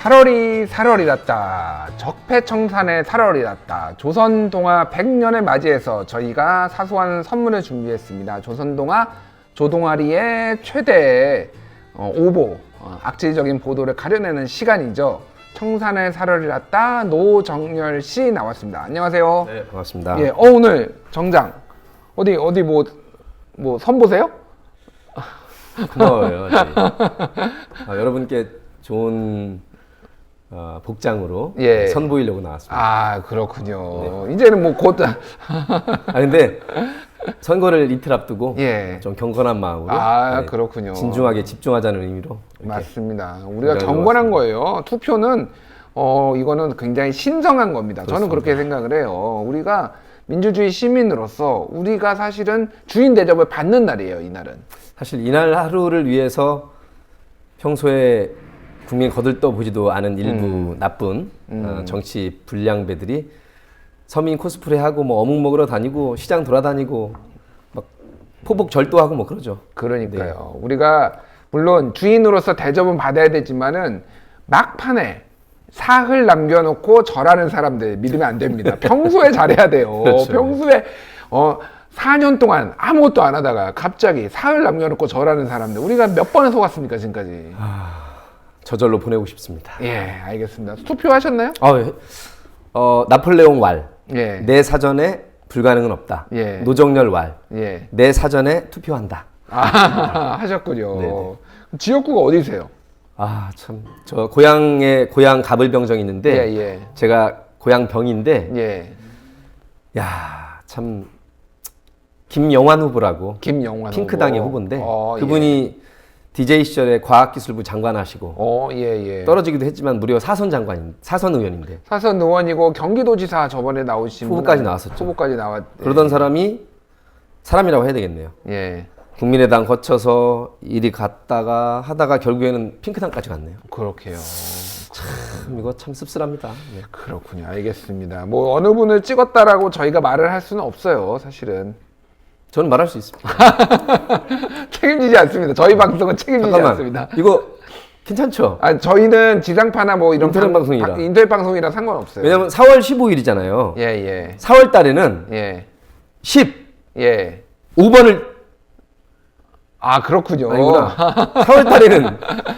살얼이 살얼이랐다. 적폐청산의 살얼이랐다. 조선동화 100년을 맞이해서 저희가 사소한 선물을 준비했습니다. 조선동화 조동아리의 최대 오보, 악질적인 보도를 가려내는 시간이죠. 청산의 살얼이랐다. 노정열 씨 나왔습니다. 안녕하세요. 네, 반갑습니다. 예, 오늘 정장 어디 뭐 선보세요? 고마워요. 네. 여러분께 좋은 복장으로 예. 선보이려고 나왔습니다. 아, 그렇군요. 이제는 뭐 곧 근데 선거를 이틀 앞두고 예. 좀 경건한 마음으로 그렇군요. 진중하게 집중하자는 의미로 맞습니다. 우리가 경건한 거예요. 투표는 이거는 굉장히 신성한 겁니다. 그렇습니다. 저는 그렇게 생각을 해요. 우리가 민주주의 시민으로서 우리가 사실은 주인 대접을 받는 날이에요. 이날은. 사실 이날 하루를 위해서 평소에 국민 거들떠 보지도 않은 일부 나쁜 정치 불량배들이 서민 코스프레하고 뭐 어묵 먹으러 다니고 시장 돌아다니고 막 포복 절도하고 뭐 그러죠. 그러니까요. 네. 우리가 물론 주인으로서 대접은 받아야 되지만은 막판에 사흘 남겨놓고 절하는 사람들 믿으면 안 됩니다. 평소에 잘해야 돼요. 그렇죠. 평소에 4년 동안 아무것도 안 하다가 갑자기 사흘 남겨놓고 절하는 사람들 우리가 몇 번을 속았습니까 지금까지. 저절로 보내고 싶습니다. 예, 알겠습니다. 투표하셨나요? 나폴레옹 왈. 예. 내 사전에 불가능은 없다. 예. 노정열 왈. 예. 내 사전에 투표한다. 하셨군요. 네네. 지역구가 어디세요? 참. 저 고향 가불병정이 있는데 예. 제가 고향 병인데 예. 야, 참 김영환 후보라고 김영환 핑크당의 후보. 후보인데 그분이 DJ 시절에 과학기술부 장관 하시고 떨어지기도 했지만 무려 사선 의원인데 사선 의원이고 경기도지사 저번에 나오신 후보까지 나왔었죠. 후보까지 나왔. 그러던 사람이 사람이라고 해야 되겠네요. 예. 국민의당 거쳐서 이리 갔다가 하다가 결국에는 핑크당까지 갔네요. 그렇게요. 참 이거 참 씁쓸합니다. 네. 그렇군요. 알겠습니다. 뭐 어느 분을 찍었다라고 저희가 말을 할 수는 없어요. 사실은. 저는 말할 수 있습니다. 책임지지 않습니다. 저희 방송은 책임지지 않습니다. 이거 괜찮죠? 저희는 지상파나 뭐 이런 인터넷 방송이라 상관없어요. 왜냐면 4월 15일이잖아요. 예. 4월 달에는 5번을 그렇군요. 아니구나. 4월 달에는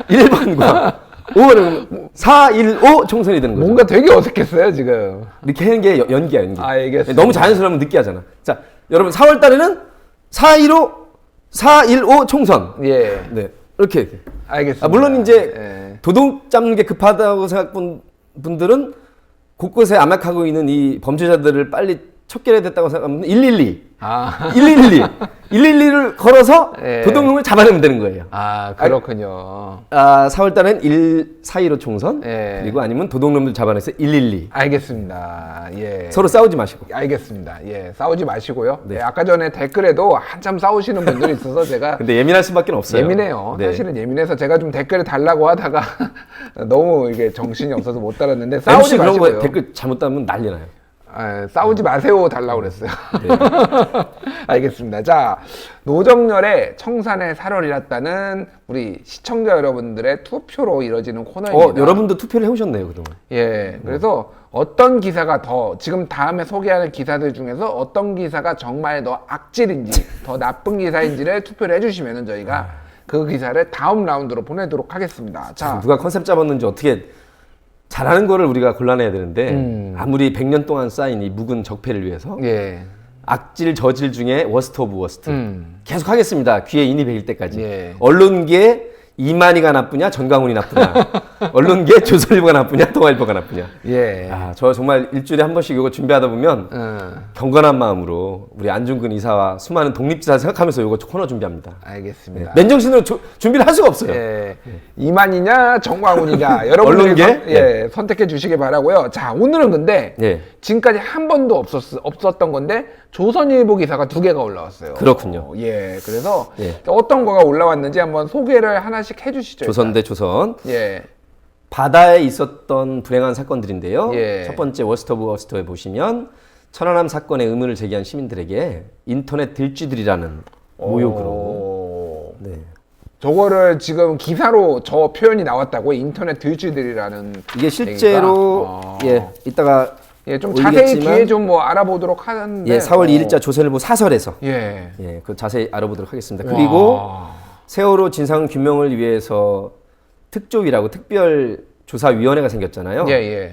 1번과 5번은 4.15 총선이 되는 거죠. 뭔가 되게 어색했어요, 지금. 이렇게 하는 게 연기야. 알겠습니다. 너무 자연스러우면 느끼하잖아. 자, 여러분 4월 달에는 4.15 총선. 예. 네. 이렇게. 알겠습니다. 물론 이제 도둑 잡는 게 급하다고 생각한 분들은 곳곳에 암약하고 있는 이 범죄자들을 빨리 척결해야 됐다고 생각하면 112를 걸어서 도둑놈을 잡아내면 되는 거예요. 그렇군요. 4월 달엔 4.15 총선 그리고 아니면 도둑놈들 잡아내서 112. 알겠습니다. 예. 서로 싸우지 마시고. 알겠습니다. 예, 싸우지 마시고요. 네. 아까 전에 댓글에도 한참 싸우시는 분들이 있어서 제가 근데 예민할 수밖에 없어요. 예민해요. 네. 사실은 예민해서 제가 좀 댓글을 달라고 하다가 너무 이게 정신이 없어서 못 달았는데 싸우지 그런 마시고요. 거 댓글 잘못 달면 난리 나요. 싸우지 마세요 달라고 그랬어요. 네. 알겠습니다. 자, 노정열의 청산의 살얼이랐다는 우리 시청자 여러분들의 투표로 이뤄지는 코너입니다. 여러분도 투표를 해오셨네요, 그동안. 예, 그래서 어떤 기사가 지금 다음에 소개하는 기사들 중에서 어떤 기사가 정말 더 악질인지 더 나쁜 기사인지를 투표를 해주시면 저희가 그 기사를 다음 라운드로 보내도록 하겠습니다. 자, 누가 컨셉 잡았는지 어떻게 잘하는 거를 우리가 골라내야 되는데 아무리 100년 동안 쌓인 이 묵은 적폐를 위해서 악질 저질 중에 워스트 오브 워스트 계속 하겠습니다. 귀에 인이 베일 때까지. 언론계에 이만희가 나쁘냐 전광훈이 나쁘냐 언론계 조선일보가 나쁘냐 동아일보가 나쁘냐. 저 정말 일주일에 한 번씩 이거 준비하다 보면 경건한 마음으로 우리 안중근 이사와 수많은 독립지사 생각하면서 이거 코너 준비합니다. 알겠습니다. 맨정신으로 준비를 할 수가 없어요. 이만희냐 정광훈이냐 여러분들이 선택해 주시기 바라고요. 자, 오늘은 근데 지금까지 한 번도 없었던 건데 조선일보 기사가 2개가 올라왔어요. 그렇군요. 그래서 어떤 거가 올라왔는지 한번 소개를 하나씩 해주시죠. 조선 대 조선. 바다에 있었던 불행한 사건들인데요. 첫 번째 워스트 오브 워스트에 보시면 천안함 사건에 의문을 제기한 시민들에게 인터넷 들쥐들이라는 모욕으로 저거를 지금 기사로 저 표현이 나왔다고 인터넷 들쥐들이라는 이게 실제로 예 이따가 예, 좀 자세히 뒤에 좀 뭐 알아보도록 하는데 예 4월 2일자 조선일보 사설에서 예, 그 자세히 알아보도록 하겠습니다. 그리고 세월호 진상 규명을 위해서 특조위라고 특별 조사위원회가 생겼잖아요.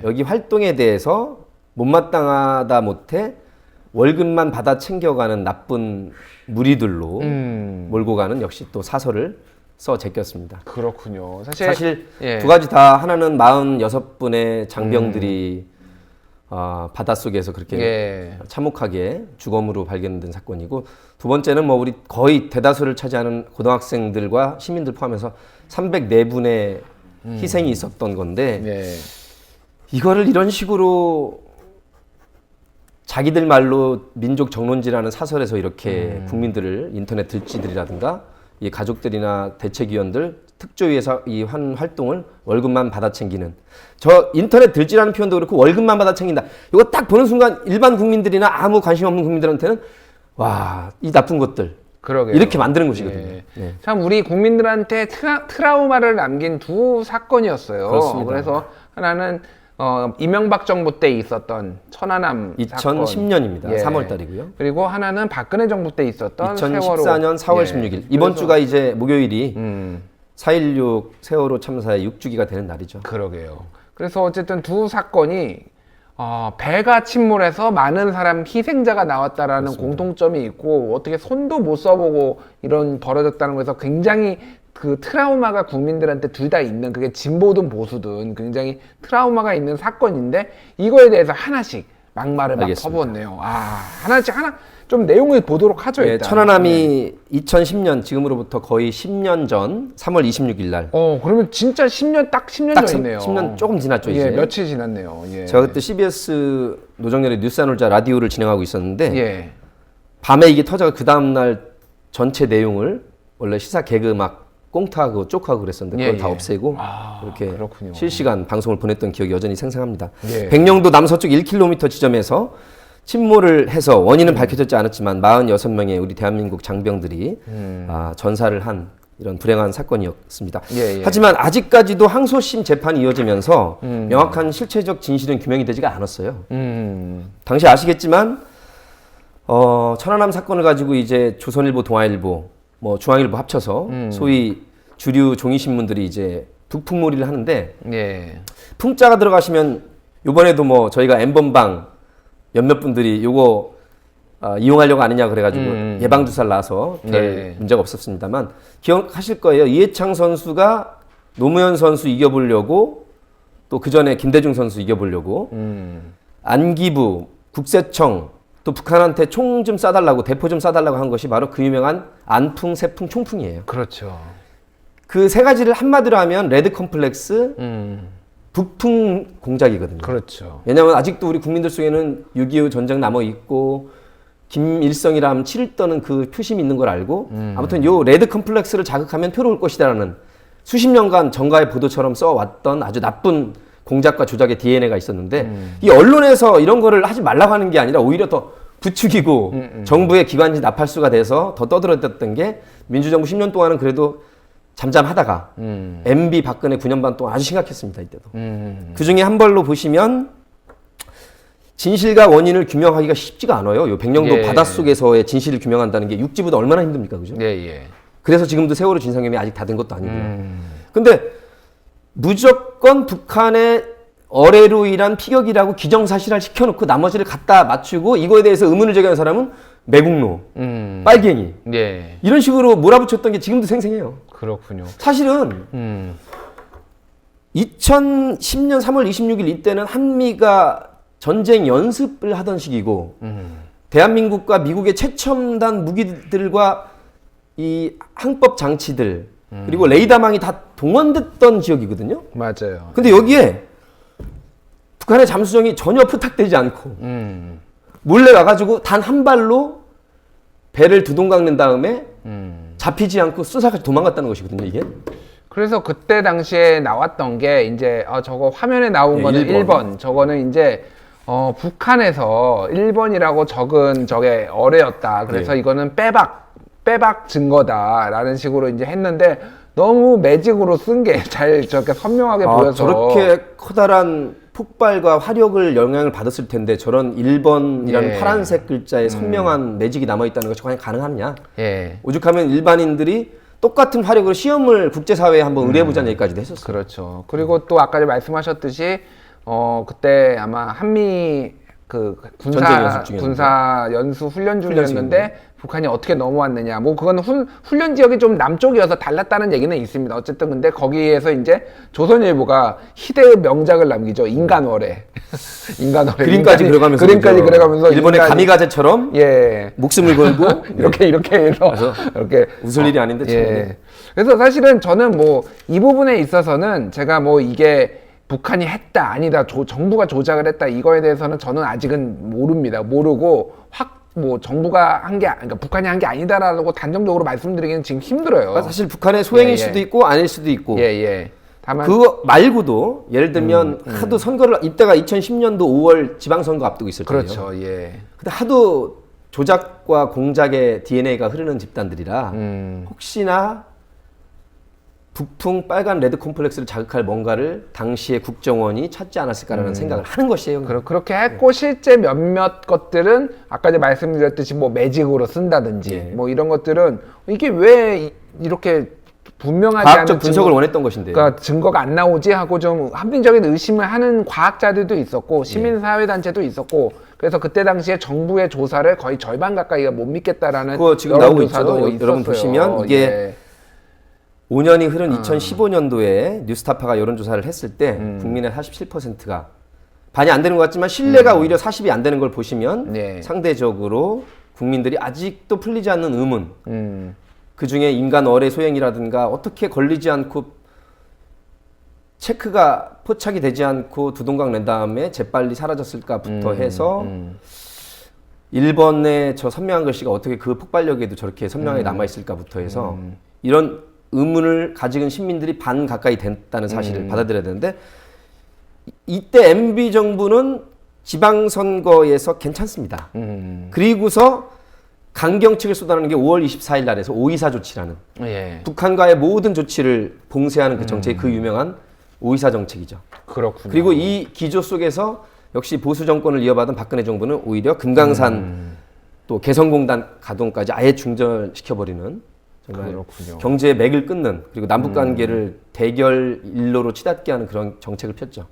여기 활동에 대해서 못마땅하다 못해 월급만 받아 챙겨가는 나쁜 무리들로 몰고 가는 역시 또 사설을 써 제꼈습니다. 그렇군요. 사실 두 가지 다 하나는 46분의 장병들이 바닷속에서 그렇게 참혹하게 주검으로 발견된 사건이고, 두 번째는 뭐 우리 거의 대다수를 차지하는 고등학생들과 시민들 포함해서 304분의 희생이 있었던 건데 이거를 이런 식으로 자기들 말로 민족 정론지라는 사설에서 이렇게 국민들을 인터넷 들쥐들이라든가 이 가족들이나 대책위원들 특조위에서 이 한 활동을 월급만 받아 챙기는, 저 인터넷 들쥐라는 표현도 그렇고 월급만 받아 챙긴다, 이거 딱 보는 순간 일반 국민들이나 아무 관심 없는 국민들한테는 와, 이 나쁜 것들 그러게요. 이렇게 만드는 것이거든요. 참 우리 국민들한테 트라우마를 남긴 두 사건이었어요. 그렇습니다. 그래서 하나는 이명박 정부 때 있었던 천안함 2010년입니다. 사건. 3월 달이고요. 그리고 하나는 박근혜 정부 때 있었던 2014년 4월 16일. 이번 주가 이제 목요일이 4.16 세월호 참사의 6주기가 되는 날이죠. 그러게요. 그래서 어쨌든 두 사건이 배가 침몰해서 많은 사람 희생자가 나왔다라는 그렇습니다. 공통점이 있고, 어떻게 손도 못 써보고 이런 벌어졌다는 거에서 굉장히 그 트라우마가 국민들한테 둘 다 있는, 그게 진보든 보수든 굉장히 트라우마가 있는 사건인데, 이거에 대해서 하나씩 막말을 막 퍼부었네요. 하나씩 좀 내용을 보도록 하죠. 일단. 천안함이 2010년, 지금으로부터 거의 10년 전 3월 26일 날. 그러면 진짜 10년, 딱 10년 전이네요. 10년 조금 지났죠, 이제. 며칠 지났네요. 제가 그때 CBS 노정열의 뉴스안올자 라디오를 진행하고 있었는데, 밤에 이게 터져가 그 다음날 전체 내용을 원래 시사 개그 막 꽁트하고 쪽하고 그랬었는데 그걸 다 없애고 이렇게 그렇군요. 실시간 방송을 보냈던 기억이 여전히 생생합니다. 백령도 남서쪽 1km 지점에서 침몰을 해서 원인은 밝혀졌지 않았지만 46명의 우리 대한민국 장병들이 전사를 한 이런 불행한 사건이었습니다. 하지만 아직까지도 항소심 재판이 이어지면서 명확한 실체적 진실은 규명이 되지가 않았어요. 당시 아시겠지만 천안함 사건을 가지고 이제 조선일보, 동아일보, 뭐 중앙일보 합쳐서 소위 주류 종이신문들이 이제 북풍몰이를 하는데, 풍자가 들어가시면 요번에도 뭐 저희가 N번방 몇몇 분들이 요거 이용하려고 아니냐 그래가지고 예방주사를 놔서 별 문제가 없었습니다만, 기억하실 거예요. 이해창 선수가 노무현 선수 이겨보려고, 또 그 전에 김대중 선수 이겨보려고 안기부, 국세청, 또 북한한테 총 좀 쏴달라고, 대포 좀 쏴달라고 한 것이 바로 그 유명한 안풍, 세풍, 총풍이에요. 그렇죠. 그 세 가지를 한마디로 하면 레드 컴플렉스, 북풍 공작이거든요. 그렇죠. 왜냐하면 아직도 우리 국민들 속에는 6.25 전쟁 남아 있고 김일성이라 하면 치를 떠는 그 표심이 있는 걸 알고, 아무튼 요 레드 컴플렉스를 자극하면 표로울 것이다라는 수십 년간 정가의 보도처럼 써왔던 아주 나쁜 공작과 조작의 DNA가 있었는데, 이 언론에서 이런 거를 하지 말라고 하는 게 아니라 오히려 더 부추기고 정부의 기관지 나팔수가 돼서 더 떠들어댔던 게, 민주정부 10년 동안은 그래도 잠잠하다가 MB 박근혜 9년 반 동안 아주 심각했습니다. 이때도. 그 중에 한 벌로 보시면 진실과 원인을 규명하기가 쉽지가 않아요. 요 백령도 바닷속에서의 진실을 규명한다는 게 육지보다 얼마나 힘듭니까? 그죠? 그래서 지금도 세월호 진상규명이 아직 다 된 것도 아니고요. 근데 무조건 북한의 어뢰로 인한 피격이라고 기정사실화를 시켜놓고 나머지를 갖다 맞추고, 이거에 대해서 의문을 제기하는 사람은 매국노, 빨갱이, 이런 식으로 몰아붙였던 게 지금도 생생해요. 그렇군요. 사실은 2010년 3월 26일 이때는 한미가 전쟁 연습을 하던 시기고, 대한민국과 미국의 최첨단 무기들과 이 항법 장치들, 그리고 레이더망이 다 동원됐던 지역이거든요. 맞아요. 근데 여기에 북한의 잠수정이 전혀 부탁되지 않고 몰래 와가지고 단 한 발로 배를 두동 깎는 다음에 잡히지 않고 수사까지 도망갔다는 것이거든요, 이게. 그래서 그때 당시에 나왔던 게 이제 저거 화면에 나온 거는 1번. 저거는 이제 북한에서 1번이라고 적은 저게 어뢰였다. 그래서 이거는 빼박 빼박 증거다라는 식으로 이제 했는데 너무 매직으로 쓴 게 잘 저렇게 선명하게 보여서 저렇게 커다란 폭발과 화력을 영향을 받았을 텐데 저런 1번이라는 예. 파란색 글자에 선명한 매직이 남아있다는 것이 과연 가능하냐? 예. 오죽하면 일반인들이 똑같은 화력으로 시험을 국제사회에 한번 의뢰해보자는 얘기까지도 했었어요. 그렇죠. 그리고 또 아까 말씀하셨듯이 그때 아마 한미 그 군사 연수 훈련 중이었는데 북한이 어떻게 넘어왔느냐. 뭐 그건 훈련 지역이 좀 남쪽이어서 달랐다는 얘기는 있습니다. 어쨌든 근데 거기에서 이제 조선일보가 희대의 명작을 남기죠. 인간월에. 인간월에. 그림까지 그려가면서. 일본의 가미가제처럼 예. 목숨을 걸고 이렇게 해서 이렇게 웃을 일이 아닌데 참. 예. 그래서 사실은 저는 뭐 이 부분에 있어서는 제가 뭐 이게 북한이 했다 아니다 정부가 조작을 했다 이거에 대해서는 저는 아직은 모릅니다. 모르고 뭐 정부가 한 게 그러니까 북한이 한 게 아니다라고 단정적으로 말씀드리기는 지금 힘들어요. 사실 북한의 소행일 수도 있고 아닐 수도 있고. 다만 그거 말고도 예를 들면 하도 선거를 이때가 2010년도 5월 지방선거 앞두고 있을 거예요. 그렇죠. 예. 근데 하도 조작과 공작의 DNA가 흐르는 집단들이라 혹시나 북풍 빨간 레드 콤플렉스를 자극할 뭔가를 당시의 국정원이 찾지 않았을까라는 생각을 하는 것이에요. 그렇게 했고 실제 몇몇 것들은 아까 이제 말씀드렸듯이 뭐 매직으로 쓴다든지 뭐 이런 것들은 이게 왜 이렇게 분명하지 않은 과학적 분석을 원했던 것인데. 그러니까 증거가 안 나오지 하고 좀 합리적인 의심을 하는 과학자들도 있었고 시민사회단체도 있었고 그래서 그때 당시에 정부의 조사를 거의 절반 가까이가 못 믿겠다라는 그거 지금 나오고 있죠. 여러분 보시면 이게 5년이 흐른 2015년도에 뉴스타파가 여론조사를 했을 때 국민의 47%가 반이 안 되는 것 같지만 신뢰가 오히려 40이 안 되는 걸 보시면 상대적으로 국민들이 아직도 풀리지 않는 의문 그 중에 인간 어뢰 소행이라든가 어떻게 걸리지 않고 체크가 포착이 되지 않고 두동강 낸 다음에 재빨리 사라졌을까부터 해서 1번의 저 선명한 글씨가 어떻게 그 폭발력에도 저렇게 선명하게 남아있을까부터 해서 이런 의문을 가지는 시민들이 반 가까이 됐다는 사실을 받아들여야 되는데 이때 MB 정부는 지방선거에서 괜찮습니다. 그리고서 강경책을 쏟아내는 게 5월 24일 날에서 524 조치라는 북한과의 모든 조치를 봉쇄하는 그 정책이 그 유명한 524 정책이죠. 그렇군요. 그리고 이 기조 속에서 역시 보수 정권을 이어받은 박근혜 정부는 오히려 금강산 또 개성공단 가동까지 아예 중절시켜버리는 정말 그렇군요. 경제의 맥을 끊는 그리고 남북 관계를 대결 일로로 치닫게 하는 그런 정책을 폈죠.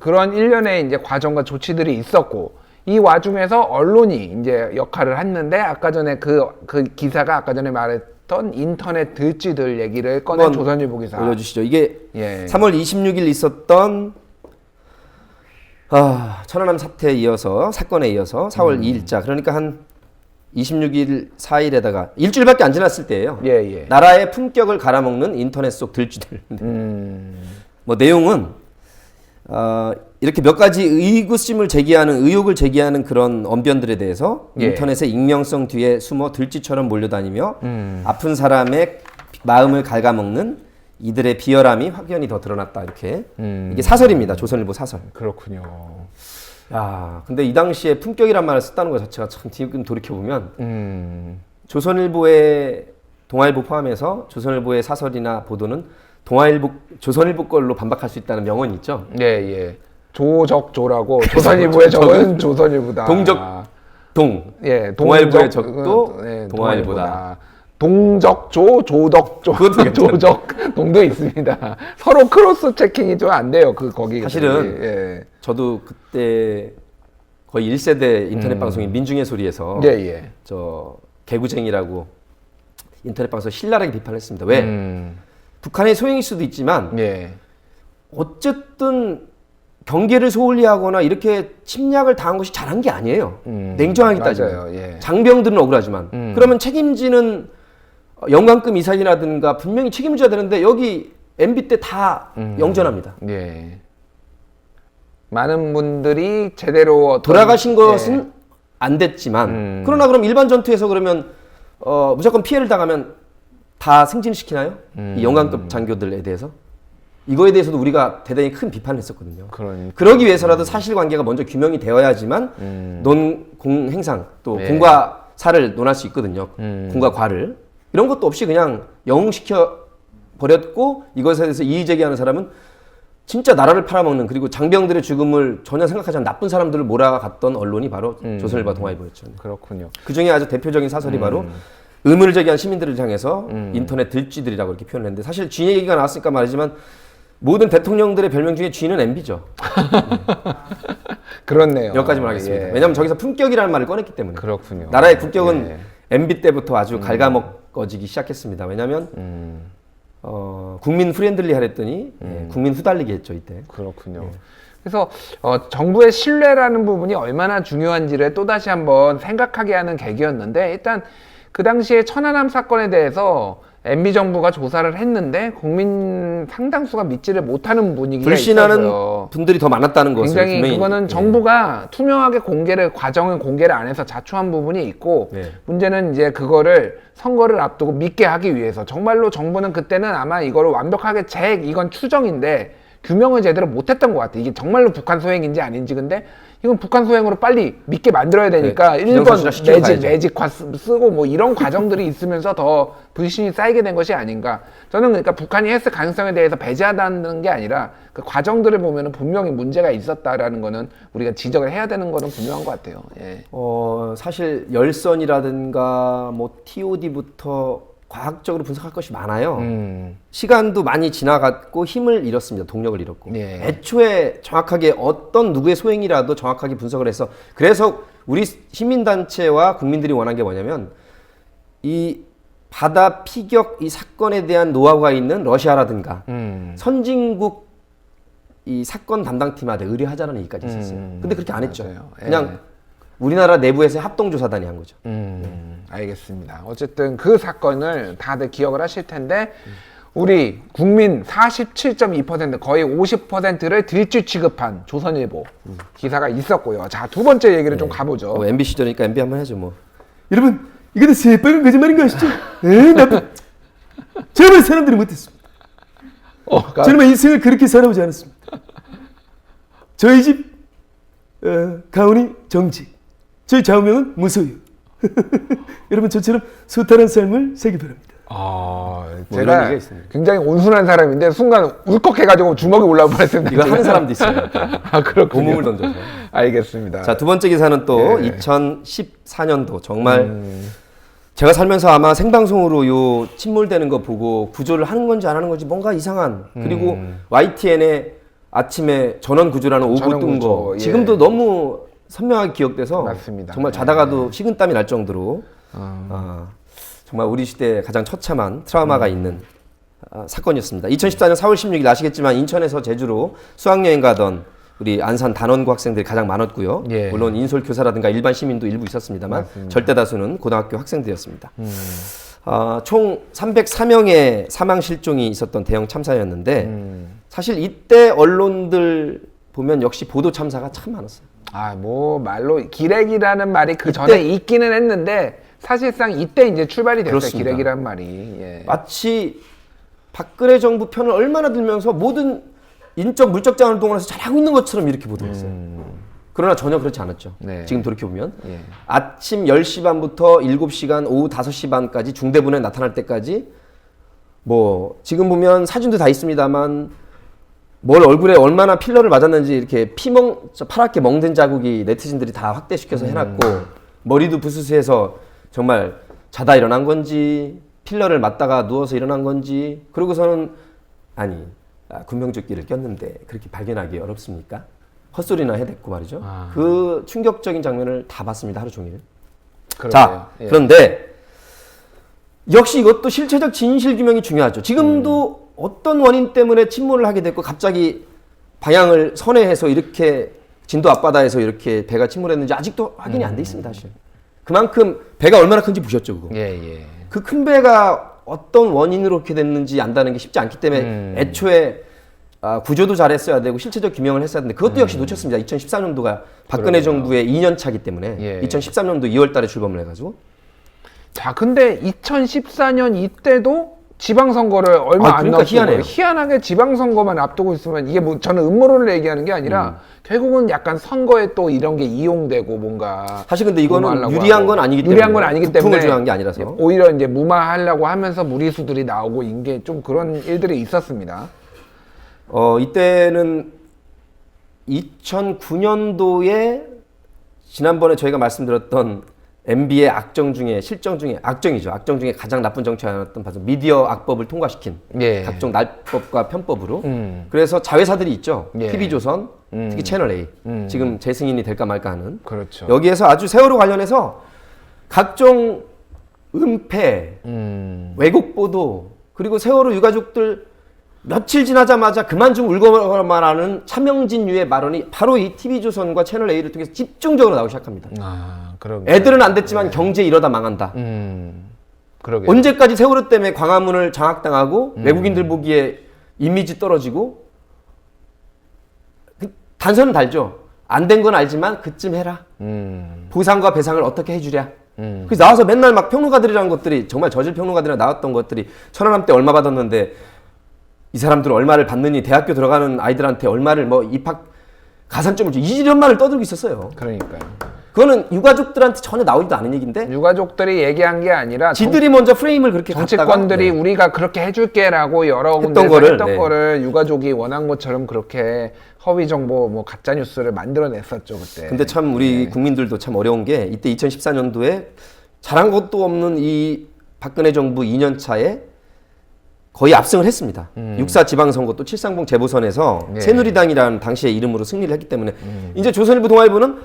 그런 일련의 이제 과정과 조치들이 있었고 이 와중에서 언론이 이제 역할을 했는데 아까 전에 그 기사가 아까 전에 말했던 인터넷 들쥐들 얘기를 꺼낸 조선일보 기사 올려주시죠. 이게 3월 26일 있었던 천안함 사태에 이어서 사건에 이어서 4월 2일자 그러니까 한 26일 4일에다가 일주일밖에 안 지났을 때예요. 나라의 품격을 갈아먹는 인터넷 속 들쥐들. 뭐 내용은 이렇게 몇 가지 의구심을 제기하는 의혹을 제기하는 그런 언변들에 대해서 인터넷의 익명성 뒤에 숨어 들쥐처럼 몰려다니며 아픈 사람의 마음을 갉아먹는 이들의 비열함이 확연히 더 드러났다 이렇게 이게 사설입니다. 조선일보 사설. 그렇군요. 야, 근데 이 당시에 품격이란 말을 썼다는 것 자체가 참 지금 돌이켜보면 조선일보의 동아일보 포함해서 조선일보의 사설이나 보도는 조선일보 걸로 반박할 수 있다는 명언이 있죠. 조적조라고 조선일보의 적은 조선일보다. 동아일보의 적도 동아일보다. 동적조, 조덕조, 조적동도 있습니다. 서로 크로스 체킹이 좀 안 돼요. 거기 사실은 저도 그때 거의 1세대 인터넷 방송인 민중의 소리에서 저 개구쟁이라고 인터넷 방송 신랄하게 비판했습니다. 왜? 북한의 소행일 수도 있지만 어쨌든 경계를 소홀히 하거나 이렇게 침략을 당한 것이 잘한 게 아니에요. 냉정하게 따지면. 장병들은 억울하지만. 그러면 책임지는 영관급 미사일이라든가 분명히 책임져야 되는데 여기 MB 때 다 영전합니다. 많은 분들이 제대로 돌아가신 것은 안 됐지만 그러나 그럼 일반 전투에서 그러면 무조건 피해를 당하면 다 승진시키나요? 이 영관급 장교들에 대해서? 이거에 대해서도 우리가 대단히 큰 비판을 했었거든요. 그러기 위해서라도 사실관계가 먼저 규명이 되어야지만 논공행상 또 공과 사를 논할 수 있거든요. 공과 과를. 이런 것도 없이 그냥 영웅시켜 버렸고 이것에 대해서 이의 제기하는 사람은 진짜 나라를 팔아먹는, 그리고 장병들의 죽음을 전혀 생각하지 않는 나쁜 사람들을 몰아갔던 언론이 바로 조선일보 동아일보였죠. 그렇군요. 그중에 아주 대표적인 사설이 바로 의문을 제기한 시민들을 향해서 인터넷 들쥐들이라고 이렇게 표현을 했는데, 사실 쥐 얘기가 나왔으니까 말이지만 모든 대통령들의 별명 중에 쥐는 MB죠. 그렇네요. 여기까지만 하겠습니다. 예. 왜냐하면 저기서 품격이라는 말을 꺼냈기 때문에. 그렇군요. 나라의 국격은 예. MB 때부터 아주 갉아먹어지기 시작했습니다. 왜냐하면 국민 프렌들리 하랬더니 국민 후달리기 했죠 이때. 그렇군요. 그래서 정부의 신뢰라는 부분이 얼마나 중요한지를 또다시 한번 생각하게 하는 계기였는데, 일단 그 당시에 천안함 사건에 대해서 MB 정부가 조사를 했는데 국민 상당수가 믿지를 못하는 분위기가 불신하는 있어서요. 분들이 더 많았다는 것을 굉장히 분명히, 그거는 정부가 투명하게 과정을 공개를 안 해서 자초한 부분이 있고, 문제는 이제 그거를 선거를 앞두고 믿게 하기 위해서 정말로 정부는 그때는 아마 이거를 완벽하게 이건 추정인데 규명을 제대로 못했던 것 같아. 이게 정말로 북한 소행인지 아닌지. 근데 이건 북한 소행으로 빨리 믿게 만들어야 되니까 1번 매직화 쓰고 뭐 이런 과정들이 있으면서 더 불신이 쌓이게 된 것이 아닌가. 저는 그러니까 북한이 했을 가능성에 대해서 배제하다는 게 아니라 그 과정들을 보면은 분명히 문제가 있었다라는 거는 우리가 지적을 해야 되는 거는 분명한 것 같아요. 예. 사실 열선이라든가 뭐 TOD부터 과학적으로 분석할 것이 많아요. 시간도 많이 지나갔고 힘을 잃었습니다. 동력을 잃었고. 예. 애초에 정확하게 어떤 누구의 소행이라도 정확하게 분석을 해서, 그래서 우리 시민단체와 국민들이 원한 게 뭐냐면 이 바다 피격 이 사건에 대한 노하우가 있는 러시아라든가 선진국 이 사건 담당팀한테 의뢰하자는 얘기까지 있었어요. 근데 그렇게 안 했죠. 맞아요. 예. 그냥 우리나라 내부에서 합동조사단이 한 거죠. 알겠습니다. 어쨌든 그 사건을 다들 기억을 하실 텐데, 우리 국민 47.2% 거의 50%를 들쥐 취급한 조선일보 기사가 있었고요. 자, 두 번째 얘기를 좀 가보죠. MB 시절이니까 MB 한번 해야죠 뭐. 여러분, 이것도 새빨간 거짓말인 거 아시죠? 나쁜. 정말 사람들이 못했습니다. 저는 인생을 그렇게 살아오지 않았습니다. 저희 집 가훈이 정직, 저희 좌우명은 무소유. 여러분, 저처럼 소탈한 삶을 살기 바랍니다. 제가 굉장히 온순한 사람인데 순간 울컥해가지고 주먹이 올라올 뻔했습니다. 이거 하는 사람도 있어요. 그렇군요. 몸을 던져서. 알겠습니다. 자, 두 번째 기사는 또 2014년도 정말 제가 살면서 아마 생방송으로 요 침몰되는 거 보고 구조를 하는 건지 안 하는 건지 뭔가 이상한, 그리고 YTN의 아침에 전원 구조라는 오고 뜬 거 지금도 너무 선명하게 기억돼서 맞습니다. 정말 자다가도 식은땀이 날 정도로 정말 우리 시대에 가장 처참한 트라우마가 있는 사건이었습니다. 2014년 4월 16일 아시겠지만 인천에서 제주로 수학여행 가던 우리 안산 단원고 학생들이 가장 많았고요. 물론 인솔 교사라든가 일반 시민도 일부 있었습니다만 맞습니다. 절대 다수는 고등학교 학생들이었습니다. 총 304명의 사망 실종이 있었던 대형 참사였는데 사실 이때 언론들 보면 역시 보도 참사가 참 많았어요. 뭐 말로 기레기라는 말이 그 전에 있기는 했는데 사실상 이때 이제 출발이 됐어요. 그렇습니다. 기레기라는 말이. 마치 박근혜 정부 편을 얼마나 들면서 모든 인적 물적 자원을 동원해서 잘하고 있는 것처럼 이렇게 보도했어요. 그러나 전혀 그렇지 않았죠. 지금 돌이켜보면 아침 10시 반부터 7시간 오후 5시 반까지 중대본에 나타날 때까지 뭐 지금 보면 사진도 다 있습니다만 뭘 얼굴에 얼마나 필러를 맞았는지 이렇게 파랗게 멍든 자국이 네티즌들이 다 확대시켜서 해놨고 머리도 부스스해서 정말 자다 일어난 건지 필러를 맞다가 누워서 일어난 건지, 그러고서는 군병조끼를 꼈는데 그렇게 발견하기 어렵습니까? 헛소리나 해댔고 말이죠. 그 충격적인 장면을 다 봤습니다. 하루 종일. 자, 그런데 역시 이것도 실체적 진실 규명이 중요하죠. 지금도 어떤 원인 때문에 침몰을 하게 됐고 갑자기 방향을 선회해서 이렇게 진도 앞바다에서 이렇게 배가 침몰했는지 아직도 확인이 안 돼 있습니다. 사실. 그만큼 배가 얼마나 큰지 보셨죠, 그거. 그 큰 배가 어떤 원인으로 그렇게 됐는지 안다는 게 쉽지 않기 때문에 애초에 구조도 잘했어야 되고 실체적 규명을 했어야 되는데 그것도 역시 놓쳤습니다. 2014년도가 박근혜 정부의 2년 차기 때문에 2013년도 2월 달에 출범을 해가지고. 자, 근데 2014년 이때도 지방선거를 얼마 안 그러니까 남았고 희한해요. 희한하게 지방선거만 앞두고 있으면 이게 뭐 저는 음모론을 얘기하는 게 아니라 결국은 약간 선거에 또 이런 게 이용되고 뭔가 사실 근데 이거는 무마하려고 유리한 하고. 건 아니기 때문에 유리한 건 아니기 때문에 북풍을 조장한 게 아니라서 오히려 이제 무마하려고 하면서 무리수들이 나오고 이게 좀 그런 일들이 있었습니다. 이때는 2009년도에 지난번에 저희가 말씀드렸던 MB의 악정 중에 실정 중에 악정이죠. 악정 중에 가장 나쁜 정치였던 바로 미디어 악법을 통과시킨 예. 각종 날법과 편법으로 그래서 자회사들이 있죠. 예. TV조선, 특히 채널A 지금 재승인이 될까 말까 하는 그렇죠. 여기에서 아주 세월호 관련해서 각종 은폐, 왜곡 보도 그리고 세월호 유가족들 며칠 지나자마자 그만 좀 울고 말하는 차명진유의 발언이 바로 이 TV조선과 채널A를 통해서 집중적으로 나오기 시작합니다. 그러게. 애들은 안 됐지만 경제 이러다 망한다. 그러게. 언제까지 세월호 때문에 광화문을 장악당하고 외국인들 보기에 이미지 떨어지고 단서는 달죠. 안 된 건 알지만 그쯤 해라. 보상과 배상을 어떻게 해주랴. 그래서 나와서 맨날 막 평론가들이라는 것들이 정말 저질 평론가들이랑 나왔던 것들이 천안함 때 얼마 받았는데 이 사람들은 얼마를 받느니 대학교 들어가는 아이들한테 얼마를 뭐 입학 가산점을 줘 이런 말을 떠들고 있었어요. 그러니까요. 그거는 유가족들한테 전혀 나오지도 않은 얘기인데 유가족들이 얘기한 게 아니라 지들이 먼저 프레임을 그렇게 정치권들이 갖다가, 우리가 그렇게 해줄게라고 여러 군데서 했던 거를 유가족이 원한 것처럼 그렇게 허위 정보 뭐 가짜 뉴스를 만들어냈었죠 그때. 근데 참 우리 국민들도 참 어려운 게 이때 2014년도에 잘한 것도 없는 이 박근혜 정부 2년 차에 거의 압승을 했습니다. 6.4 지방선거 또 730 재보선에서 새누리당이라는 당시의 이름으로 승리를 했기 때문에 이제 조선일보 동아일보는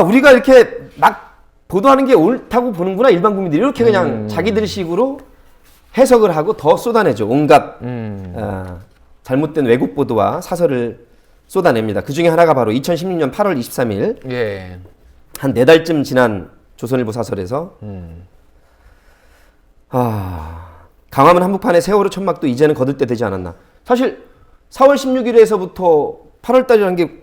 우리가 이렇게 막 보도하는 게 옳다고 보는구나 일반 국민들이 이렇게 그냥 자기들 식으로 해석을 하고 더 쏟아내죠. 온갖 잘못된 왜곡 보도와 사설을 쏟아냅니다. 그 중에 하나가 바로 2016년 8월 23일 예. 한 4달쯤 지난 조선일보 사설에서 강화문 한복판의 세월호 천막도 이제는 거둘 때 되지 않았나. 사실 4월 16일에서부터 8월 달이라는 게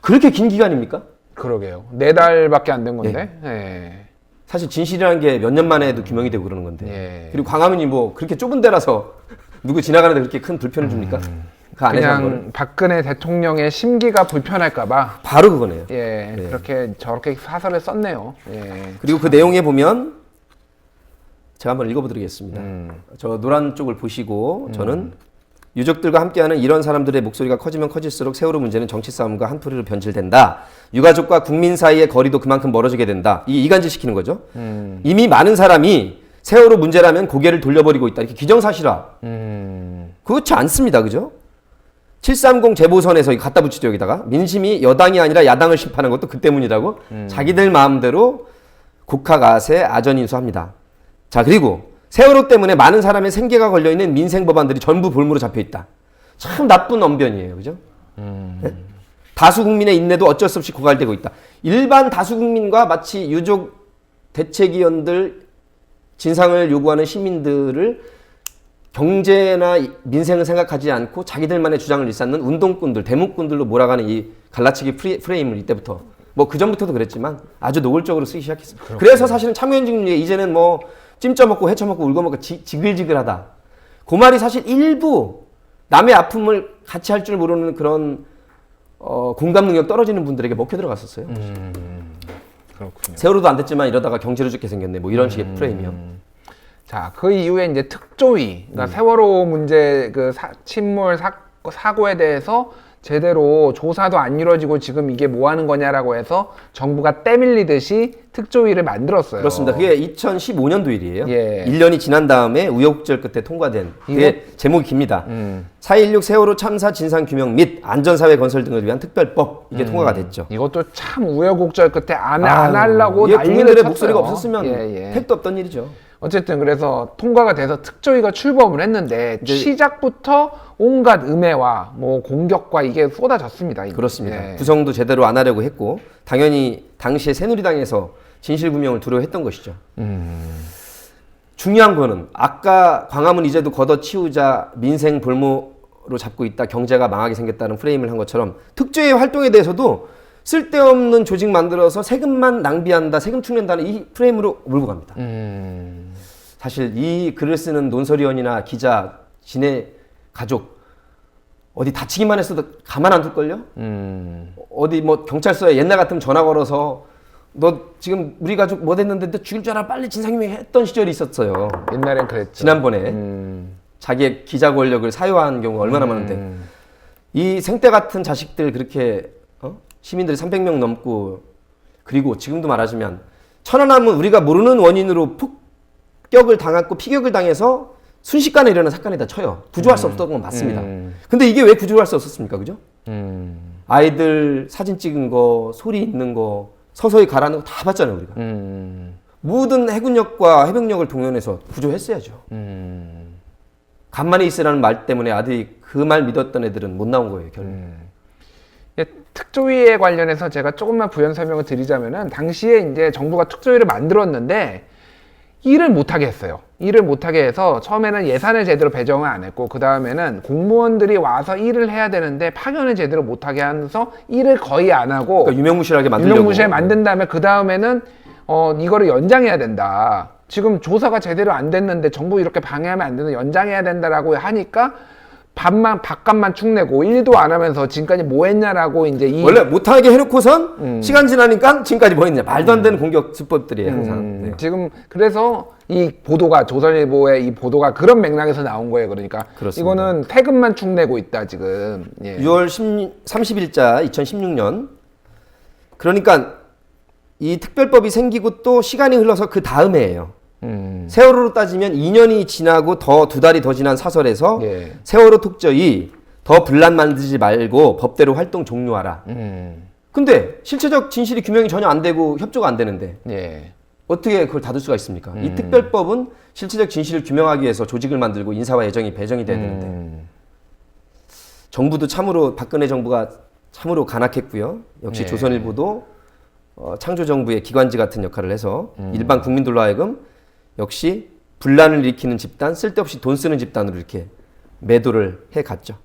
그렇게 긴 기간입니까? 그러게요. 4달밖에 안 된 건데. 예. 사실 진실이라는 게 몇 년 만에도 규명이 되고 그러는 건데. 예. 그리고 광화문이 뭐 그렇게 좁은 데라서 누구 지나가는데 그렇게 큰 불편을 줍니까? 그 안에서 한 거를. 그냥 박근혜 대통령의 심기가 불편할까봐. 바로 그거네요. 예. 네. 그렇게 저렇게 사설을 썼네요. 예. 그리고 그 내용에 보면 제가 한번 읽어보드리겠습니다. 저 노란 쪽을 보시고 저는 유족들과 함께하는 이런 사람들의 목소리가 커지면 커질수록 세월호 문제는 정치 싸움과 한풀이로 변질된다. 유가족과 국민 사이의 거리도 그만큼 멀어지게 된다. 이간질시키는 거죠. 이미 많은 사람이 세월호 문제라면 고개를 돌려버리고 있다. 이렇게 기정사실화. 그렇지 않습니다. 그죠? 730 재보선에서 갖다 붙이죠. 여기다가. 민심이 여당이 아니라 야당을 심판한 것도 그 때문이라고 자기들 마음대로 국학아세 아전인수합니다. 자, 그리고 세월호 때문에 많은 사람의 생계가 걸려있는 민생 법안들이 전부 볼모로 잡혀있다. 참 나쁜 언변이에요. 그죠? 네? 다수 국민의 인내도 어쩔 수 없이 고갈되고 있다. 일반 다수 국민과 마치 유족 대책위원들 진상을 요구하는 시민들을 경제나 민생을 생각하지 않고 자기들만의 주장을 일삼는 운동꾼들, 대문꾼들로 몰아가는 이 갈라치기 프레임을 이때부터 뭐 그전부터도 그랬지만 아주 노골적으로 쓰기 시작했습니다. 그렇군요. 그래서 사실은 참여연중에 이제는 뭐 찜쪄먹고 헤쳐먹고 울고먹고 지글지글하다. 그 말이 사실 일부 남의 아픔을 같이 할 줄 모르는 그런 공감 능력 떨어지는 분들에게 먹혀 들어갔었어요. 그렇군요. 세월호도 안 됐지만 이러다가 경제로 죽게 생겼네. 뭐 이런 식의 프레임이요. 자, 그 이후에 이제 특조위, 그러니까 세월호 문제 그 침몰 사고에 대해서 제대로 조사도 안 이루어지고 지금 이게 뭐 하는 거냐라고 해서 정부가 때밀리듯이 특조위를 만들었어요. 그렇습니다. 그게 2015년도 일이에요. 예. 1년이 지난 다음에 우여곡절 끝에 통과된 그게 제목이 깁니다. 4.16 세월호 참사 진상규명 및 안전사회 건설 등을 위한 특별법 이게 통과가 됐죠. 이것도 참 우여곡절 끝에 안 하려고 이게 난리를 국민들의 쳤어요. 목소리가 없었으면 예. 택도 없던 일이죠. 어쨌든 그래서 통과가 돼서 특조위가 출범을 했는데 시작부터 온갖 음해와 뭐 공격과 이게 쏟아졌습니다. 이게. 그렇습니다. 예. 구성도 제대로 안 하려고 했고 당연히 당시에 새누리당에서 진실규명을 두려워했던 것이죠. 중요한 거는 아까 광화문 이제도 걷어치우자 민생 볼모로 잡고 있다 경제가 망하게 생겼다는 프레임을 한 것처럼 특조위 활동에 대해서도 쓸데없는 조직 만들어서 세금만 낭비한다 세금 축낸다는 이 프레임으로 몰고 갑니다. 사실 이 글을 쓰는 논설위원이나 기자, 지네 가족 어디 다치기만 했어도 가만 안 둘걸요? 어디 뭐 경찰서에 옛날 같으면 전화 걸어서 너 지금 우리 가족 뭐 됐는데 너 죽일 줄 알아 빨리 진상규명 했던 시절이 있었어요. 옛날엔 그랬죠. 지난번에 자기의 기자 권력을 사유한 경우가 얼마나 많은데 이 생떼 같은 자식들 그렇게 시민들이 300명 넘고 그리고 지금도 말하자면 천안함은 우리가 모르는 원인으로 폭격을 당했고 피격을 당해서 순식간에 일어난 사건이다 쳐요. 구조할 수 없었던 건 맞습니다. 근데 이게 왜 구조할 수 없었습니까? 그죠? 아이들 사진 찍은 거, 소리 있는 거, 서서히 가라는 거 다 봤잖아요, 우리가. 모든 해군력과 해병력을 동원해서 구조했어야죠. 가만히 있으라는 말 때문에 아들이 그 말 믿었던 애들은 못 나온 거예요, 결국. 특조위에 관련해서 제가 조금만 부연 설명을 드리자면은 당시에 이제 정부가 특조위를 만들었는데 일을 못하게 했어요. 일을 못하게 해서 처음에는 예산을 제대로 배정을 안 했고 그 다음에는 공무원들이 와서 일을 해야 되는데 파견을 제대로 못하게 하면서 일을 거의 안 하고 그러니까 유명무실하게 만들려고. 유명무실하게 만든 다음에 그 다음에는 이거를 연장해야 된다. 지금 조사가 제대로 안 됐는데 정부 이렇게 방해하면 안 되는 연장해야 된다라고 하니까 밥값만 축내고 일도 안 하면서 지금까지 뭐 했냐라고 이제 원래 못하게 해놓고선 시간 지나니까 지금까지 뭐 했냐. 말도 안 되는 공격 수법들이에요, 항상. 네. 지금 그래서 이 보도가 조선일보의 이 보도가 그런 맥락에서 나온 거예요. 그러니까 그렇습니다. 이거는 세금만 축내고 있다 지금. 예. 6월 30일자 2016년. 그러니까 이 특별법이 생기고 또 시간이 흘러서 그 다음해예요. 세월호로 따지면 2년이 지나고 더 2달이 더 지난 사설에서 예. 세월호 특조위 더 분란 만들지 말고 법대로 활동 종료하라. 근데 실체적 진실이 규명이 전혀 안 되고 협조가 안 되는데 예. 어떻게 그걸 닫을 수가 있습니까? 이 특별법은 실체적 진실을 규명하기 위해서 조직을 만들고 인사와 예정이 배정이 돼야 되는데 정부도 참으로 박근혜 정부가 참으로 간악했고요. 역시 예. 조선일보도 창조정부의 기관지 같은 역할을 해서 일반 국민들로 하여금 역시 분란을 일으키는 집단, 쓸데없이 돈 쓰는 집단으로 이렇게 매도를 해갔죠.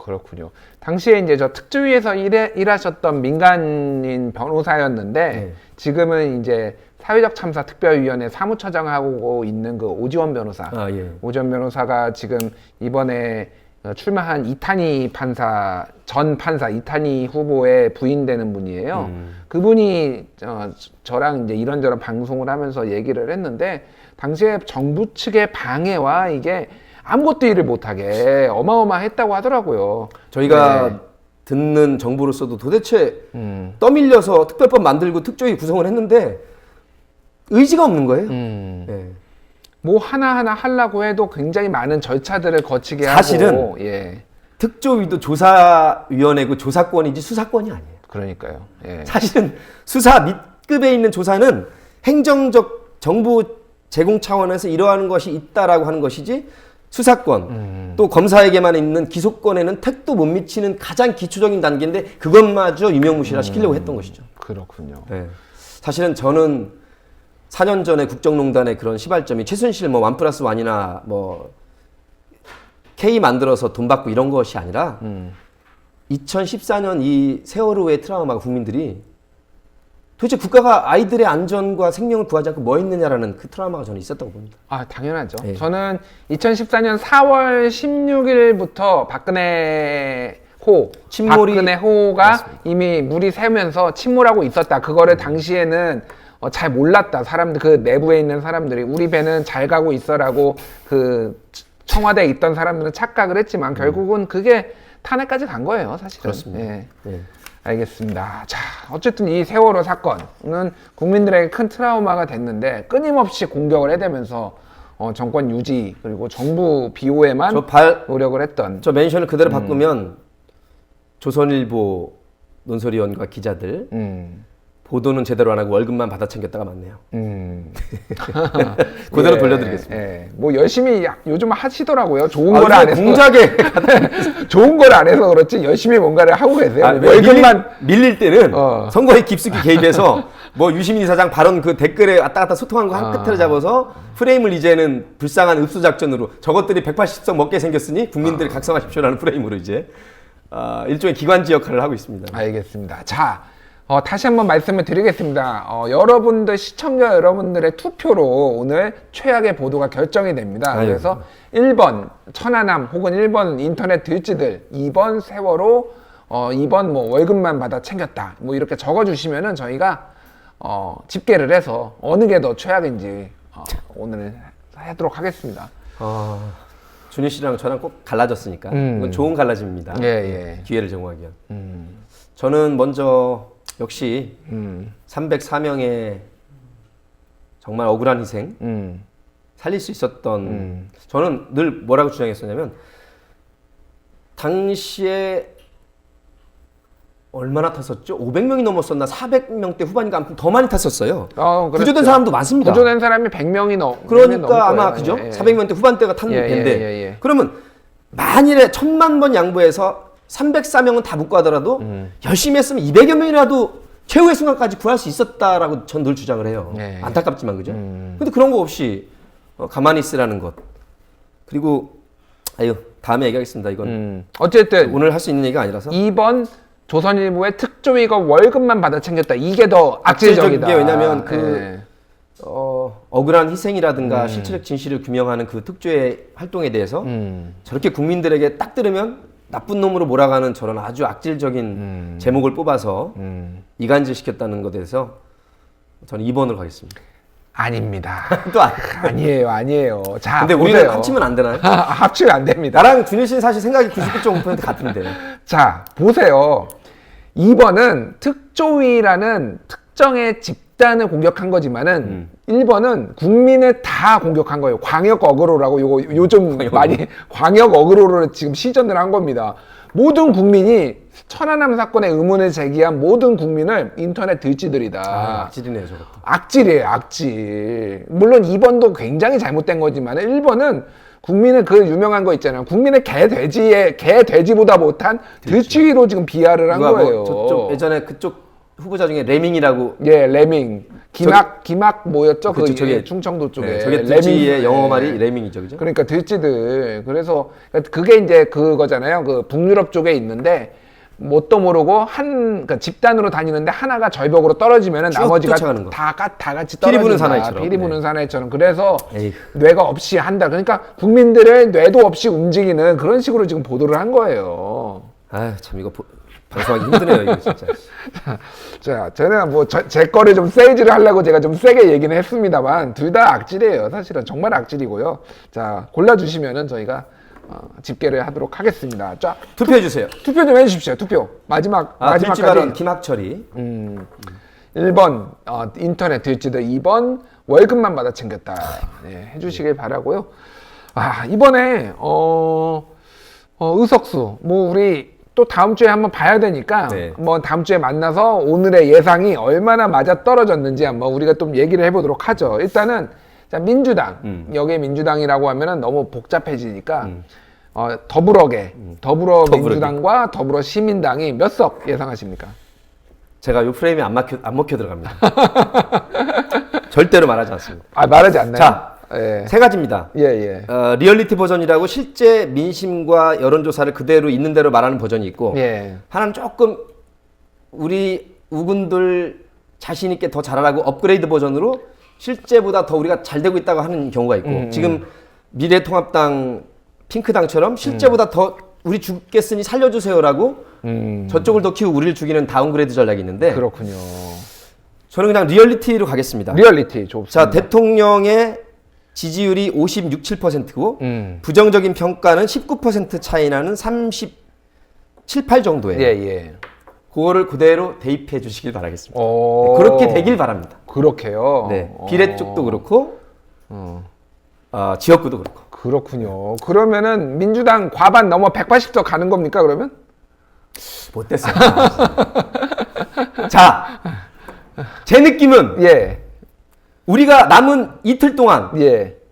그렇군요. 당시에 이제 저 특조위에서 일하셨던 민간인 변호사였는데 네. 지금은 이제 사회적 참사 특별위원회 사무처장을 하고 있는 그 오지원 변호사. 아, 예. 오지원 변호사가 지금 이번에 출마한 이탄희 판사, 전 판사 이탄희 후보의 부인되는 분이에요. 그분이 저랑 이제 이런저런 방송을 하면서 얘기를 했는데 당시에 정부 측의 방해와 이게 아무것도 일을 못하게 어마어마했다고 하더라고요. 저희가 네. 듣는 정보로서도 도대체 떠밀려서 특별법 만들고 특조위 구성을 했는데 의지가 없는 거예요. 예. 뭐 하나하나 하려고 해도 굉장히 많은 절차들을 거치게 사실은 하고 예. 특조위도 조사위원회고 조사권이지 수사권이 아니에요. 그러니까요. 예. 사실은 수사 밑급에 있는 조사는 행정적 정부 제공 차원에서 이러한 것이 있다라고 하는 것이지 수사권 또 검사에게만 있는 기소권에는 택도 못 미치는 가장 기초적인 단계인데 그것마저 유명무실화 시키려고 했던 것이죠. 그렇군요. 네. 사실은 저는 4년 전에 국정농단의 그런 시발점이 최순실 뭐 1+1이나 뭐 K 만들어서 돈 받고 이런 것이 아니라 2014년 이 세월호의 트라우마가 국민들이 도대체 국가가 아이들의 안전과 생명을 구하지 않고 뭐 했느냐라는 그 트라우마가 저는 있었다고 봅니다. 아, 당연하죠. 예. 저는 2014년 4월 16일부터 박근혜 호가 맞습니다. 이미 물이 새면서 침몰하고 있었다. 그거를 당시에는 잘 몰랐다. 사람들, 그 내부에 있는 사람들이 우리 배는 잘 가고 있어라고 그 청와대에 있던 사람들은 착각을 했지만 결국은 그게 탄핵까지 간 거예요, 사실은. 그렇습니다. 예. 네. 알겠습니다. 자, 어쨌든 이 세월호 사건은 국민들에게 큰 트라우마가 됐는데 끊임없이 공격을 해대면서 정권 유지 그리고 정부 비호에만 노력을 했던. 저 멘션을 그대로 바꾸면 조선일보 논설위원과 기자들 보도는 제대로 안 하고 월급만 받아 챙겼다가 맞네요. 그대로 돌려드리겠습니다. 예. 뭐 열심히 요즘 하시더라고요. 좋은 걸 안 해서. 공작에 좋은 걸 안 해서 그렇지 열심히 뭔가를 하고 계세요. 월급만 밀릴 때는 선거에 깊숙이 개입해서 뭐 유시민 이사장 발언 그 댓글에 왔다 갔다 소통한 거 한 끝을 잡아서 프레임을 이제는 불쌍한 읍수 작전으로 저것들이 180석 먹게 생겼으니 국민들이 각성하십시오라는 프레임으로 이제 일종의 기관지 역할을 하고 있습니다. 알겠습니다. 자. 다시 한번 말씀을 드리겠습니다. 여러분들, 시청자 여러분들의 투표로 오늘 최악의 보도가 결정이 됩니다. 아유. 그래서 1번 천안함 혹은 1번 인터넷 들쥐들, 2번 세월호, 2번 뭐 월급만 받아 챙겼다. 뭐 이렇게 적어주시면은 저희가 집계를 해서 어느 게 더 최악인지 오늘 하도록 하겠습니다. 준희 씨랑 저랑 꼭 갈라졌으니까 이건 좋은 갈라짐입니다. 예. 기회를 제공하기 위한. 저는 먼저 역시 304명의 정말 억울한 희생 살릴 수 있었던 저는 늘 뭐라고 주장했었냐면 당시에 얼마나 탔었죠? 500명이 넘었었나? 400명대 후반인가? 아무튼 더 많이 탔었어요. 구조된 사람도 많습니다. 구조된 사람이 100명이 그러니까 아마 그죠? 400명대 후반대가 탔 텐데 그러면 만일에 1000만 번 양보해서 304명은 다 못 가더라도 열심히 했으면 200여 명이라도 최후의 순간까지 구할 수 있었다라고 전 늘 주장을 해요. 안타깝지만 그죠? 근데 그런 거 없이 가만히 있으라는 것. 그리고 다음에 얘기하겠습니다. 이건 어쨌든 오늘 할 수 있는 얘기가 아니라서 2번 조선일보의 특조위가 월급만 받아 챙겼다. 이게 더 악질적이다. 게 왜냐면 억울한 희생이라든가 실체적 진실을 규명하는 그 특조의 활동에 대해서 저렇게 국민들에게 딱 들으면 나쁜 놈으로 몰아가는 저런 아주 악질적인 제목을 뽑아서 이간질 시켰다는 것에 대해서 저는 2번으로 가겠습니다. 아닙니다. 또 아니에요. 자, 근데 보세요. 우리는 합치면 안 되나요? 합치면 안 됩니다. 나랑 준일 씨는 사실 생각이 99.5% 같은데. 자, 보세요. 2번은 특조위라는 특정의 집단을 공격한 거지만은 1번은 국민을 다 공격한 거예요. 광역 어그로라고 요즘 많이 광역 어그로를 지금 시전을 한 겁니다. 모든 국민이 천안함 사건에 의문을 제기한 모든 국민을 인터넷 들쥐들이다. 악질이네요, 저것도. 악질이에요, 악질. 물론 2번도 굉장히 잘못된 거지만 1번은 국민의 그 유명한 거 있잖아요. 국민의 개 돼지보다 못한 들쥐로 지금 비하를 한 거예요. 저쪽 예전에 그쪽 후보자 중에 레밍이라고. 예, 레밍. 기막 뭐였죠? 그쵸, 저기 충청도 쪽에. 네, 저게 들쥐의 영어 말이 레밍이죠, 그죠? 그러니까 들쥐들. 그래서 그게 이제 그거잖아요. 그 북유럽 쪽에 있는데 뭣도 모르고 그러니까 집단으로 다니는데 하나가 절벽으로 떨어지면은 나머지가 다 같이 떨어진다. 피리 부는 사나이처럼. 피리 부는 사나이처럼. 그래서 에휴. 뇌가 없이 한다. 그러니까 국민들의 뇌도 없이 움직이는 그런 식으로 지금 보도를 한 거예요. 참 이거 방송하기 힘드네요, 이거 진짜. 자, 저는 뭐 제 거를 좀 세이지를 하려고 제가 좀 세게 얘기는 했습니다만 둘 다 악질이에요. 사실은 정말 악질이고요. 자, 골라주시면은 저희가 집계를 하도록 하겠습니다. 자, 투표해 주세요. 투표 좀 해주십시오. 투표. 마지막까지. 들쥐 발언 김학철이. 1번 인터넷 들쥐들, 2번 월급만 받아 챙겼다. 네, 해주시길 바라고요. 이번에 의석수 뭐 우리 또 다음 주에 한번 봐야 되니까 뭐 다음 주에 만나서 오늘의 예상이 얼마나 맞아 떨어졌는지 한번 우리가 좀 얘기를 해보도록 하죠. 일단은 자, 민주당 여기에 민주당이라고 하면은 너무 복잡해지니까 더불어민주당과 더불어시민당이 몇 석 예상하십니까? 제가 요 프레임에 안 먹혀 들어갑니다. 절대로 말하지 않습니다. 말하지 않나요? 자, 세 가지입니다. 리얼리티 버전이라고 실제 민심과 여론조사를 그대로 있는 대로 말하는 버전이 있고 하나는 조금 우리 우군들 자신 있게 더 잘하라고 업그레이드 버전으로 실제보다 더 우리가 잘 되고 있다고 하는 경우가 있고 지금 미래통합당 핑크당처럼 실제보다 더 우리 죽겠으니 살려주세요라고 저쪽을 더 키우고 우리를 죽이는 다운그레이드 전략이 있는데 그렇군요. 저는 그냥 리얼리티로 가겠습니다. 리얼리티 좋습니다. 자, 대통령의 지지율이 56, 7%고 부정적인 평가는 19% 차이 나는 37, 8 정도예요. 그거를 그대로 대입해 주시길 바라겠습니다. 그렇게 되길 바랍니다. 그렇게요? 네. 비례 쪽도 그렇고 지역구도 그렇고. 그렇군요. 그러면은 민주당 과반 넘어 180석 가는 겁니까 그러면? 못됐어요. 자, 제 느낌은 우리가 남은 이틀 동안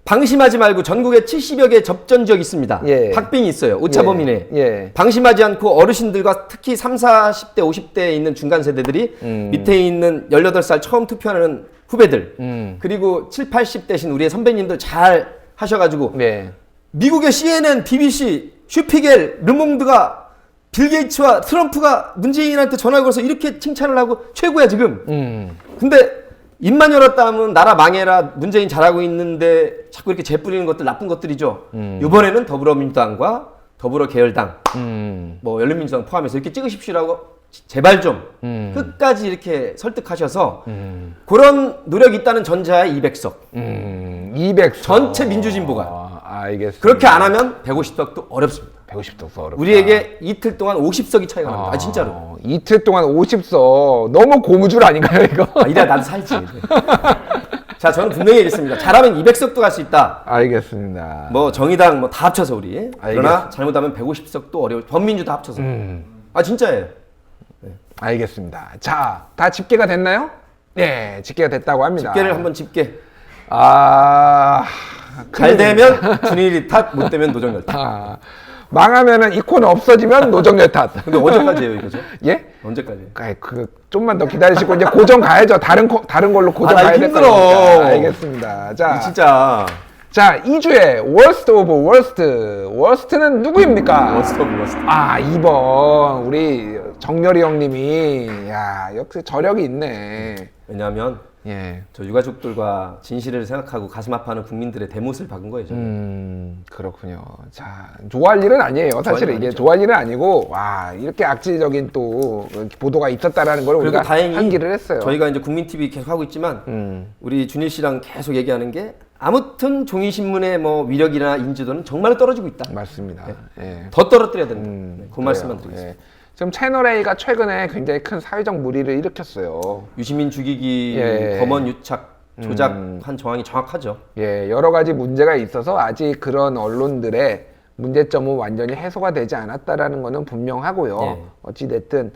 방심하지 말고 전국에 70여 개 접전 지역이 있습니다. 박빙이 있어요. 오차범위 내. 방심하지 않고 어르신들과 특히 30, 40대, 50대에 있는 중간 세대들이 밑에 있는 18살 처음 투표하는 후배들 그리고 7, 80대신 우리의 선배님들 잘 하셔가지고 미국의 CNN, BBC, 슈피겔, 르몽드가 빌 게이츠와 트럼프가 문재인한테 전화 걸어서 이렇게 칭찬을 하고 최고야 지금. 근데 입만 열었다 하면 나라 망해라, 문재인 잘하고 있는데 자꾸 이렇게 재뿌리는 것들 나쁜 것들이죠. 이번에는 더불어민주당과 더불어계열당, 뭐 열린민주당 포함해서 이렇게 찍으십시오라고 제발 좀 끝까지 이렇게 설득하셔서 그런 노력이 있다는 전제하에 200석. 200석. 전체 민주진보가. 알겠습니다. 그렇게 안 하면 150석도 어렵습니다. 150석 어렵다. 우리에게 이틀 동안 50석이 차이가 납니다. 아, 진짜로. 이틀 동안 50석. 너무 고무줄 아닌가요, 이거? 이래야 나도 살지. 자, 저는 분명히 얘기했습니다. 잘하면 200석도 갈 수 있다. 알겠습니다. 뭐 정의당 뭐 다 합쳐서 우리. 그러나 알겠습니다. 잘못하면 150석도 어려워. 범민주 다 합쳐서. 아, 진짜예요. 알겠습니다. 자, 다 집계가 됐나요? 네, 집계가 됐다고 합니다. 집계를 한번 집계. 큰일입니다. 잘 되면 준일이 탓, 못 되면 노정열 탓. 망하면은 이 코너 없어지면 노정열 탓. 근데 언제까지예요, 이거죠? 예? 언제까지? 좀만 더 기다리시고 이제 고정 가야죠. 다른 걸로 고정 나 가야 이거 될 힘들어. 거니까. 알겠습니다. 자, 진짜. 2주의 월스트 오브 월스트. 월스트는 누구입니까? 워스트 오브 워스트. 2번 우리 정렬이 형님이 역시 저력이 있네. 왜냐하면 예. 저 유가족들과 진실을 생각하고 가슴 아파하는 국민들의 대못을 박은 거예요. 저는. 그렇군요. 자, 좋아할 일은 아니에요. 사실은 이게 아니죠. 좋아할 일은 아니고, 이렇게 악질적인 또 보도가 있었다라는 걸 그리고 우리가 다행히 한기를 했어요. 저희가 이제 국민TV 계속 하고 있지만 우리 준일 씨랑 계속 얘기하는 게 아무튼 종이신문의 뭐 위력이나 인지도는 정말 떨어지고 있다. 맞습니다. 예. 더 떨어뜨려야 된다. 네, 그 말씀만 그래요. 드리겠습니다. 예. 지금 채널A가 최근에 굉장히 큰 사회적 무리를 일으켰어요. 유시민 죽이기, 예. 검언 유착, 조작한 정황이 정확하죠. 예, 여러 가지 문제가 있어서 아직 그런 언론들의 문제점은 완전히 해소가 되지 않았다라는 것은 분명하고요. 예. 어찌됐든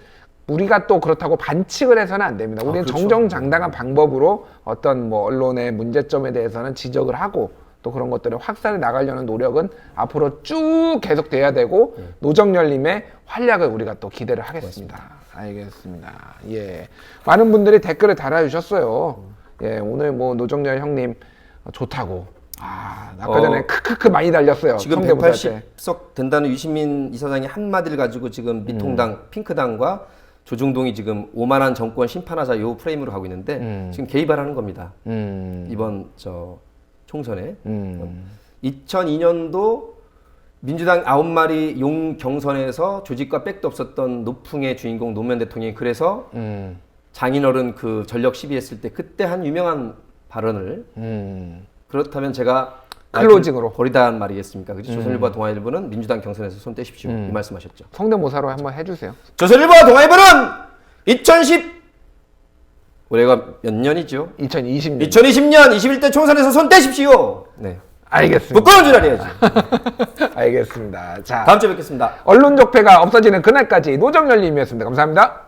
우리가 또 그렇다고 반칙을 해서는 안 됩니다. 우리는 그렇죠. 정정당당한 방법으로 어떤 뭐 언론의 문제점에 대해서는 지적을 하고 또 그런 것들을 확산해 나가려는 노력은 앞으로 쭉 계속돼야 되고 노정열님의 활약을 우리가 또 기대를 하겠습니다. 알겠습니다. 예, 많은 분들이 댓글을 달아주셨어요. 예, 오늘 뭐 노정열 형님 좋다고. 아까 전에 크크크 많이 달렸어요. 지금 성대모사 때. 180석 된다는 유시민 이사장이 한마디를 가지고 지금 미통당, 핑크당과 조중동이 지금 오만한 정권 심판하자 요 프레임으로 가고 있는데 지금 개입을 하는 겁니다. 이번 총선에 2002년도 민주당 9마리 용 경선에서 조직과 백도 없었던 노풍의 주인공 노무현 대통령이 그래서 장인어른 그 전력 시비했을 때 그때 한 유명한 발언을 그렇다면 제가 클로징으로 버리다 한 말이겠습니까? 그죠? 조선일보와 동아일보는 민주당 경선에서 손 떼십시오. 이 말씀하셨죠. 성대모사로 한번 해주세요. 조선일보와 동아일보는 2010 올해가 몇 년이죠? 2020년. 2020년 21대 총선에서 손 떼십시오. 네. 알겠습니다. 부끄러운 줄 알아야지. 알겠습니다. 자, 다음 주에 뵙겠습니다. 언론 적폐가 없어지는 그날까지 노정열님이었습니다. 감사합니다.